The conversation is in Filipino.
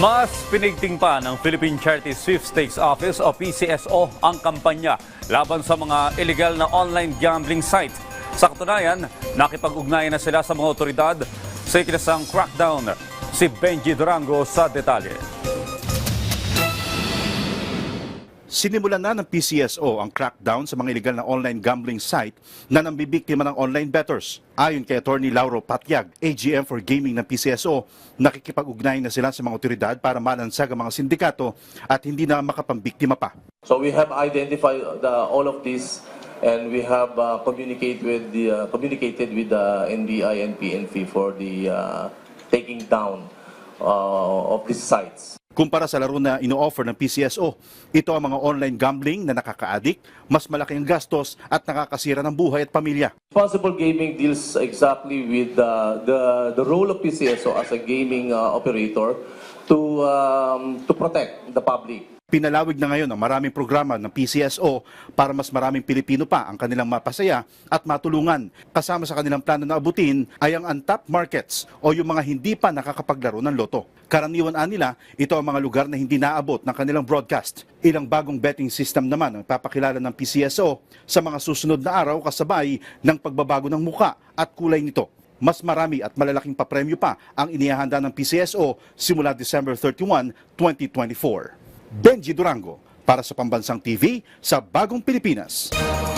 Mas pinigting pa ng Philippine Charity Sweepstakes Office o PCSO ang kampanya laban sa mga illegal na online gambling site. Sa katunayan, nakipag-ugnayan na sila sa mga otoridad sa ikinasang crackdown. Si Benji Durango sa detalye. Sinimulan na ng PCSO ang crackdown sa mga illegal na online gambling site na nambibiktima ng online bettors. Ayon kay Attorney Lauro Patiag, AGM for Gaming ng PCSO, nakikipag-ugnayan na sila sa mga otoridad para malansag ang mga sindikato at hindi na makapambiktima pa. So we have identified all of this and we have communicated with the NBI and PNP for the taking down of these sites. Kumpara sa laro na ino-offer ng PCSO, ito ang mga online gambling na nakaka-addict, mas malaki ang gastos at nakakasira ng buhay at pamilya. Responsible gaming deals exactly with the role of PCSO as a gaming operator to protect the public. Pinalawig na ngayon ang maraming programa ng PCSO para mas maraming Pilipino pa ang kanilang mapasaya at matulungan. Kasama sa kanilang plano na abutin ay ang untapped markets o yung mga hindi pa nakakapaglaro ng loto. Karaniwan nila, ito ang mga lugar na hindi naabot ng kanilang broadcast. Ilang bagong betting system naman ang papakilala ng PCSO sa mga susunod na araw kasabay ng pagbabago ng muka at kulay nito. Mas marami at malalaking papremyo pa ang inihahanda ng PCSO simula December 31, 2024. Benji Durango para sa Pambansang TV sa Bagong Pilipinas.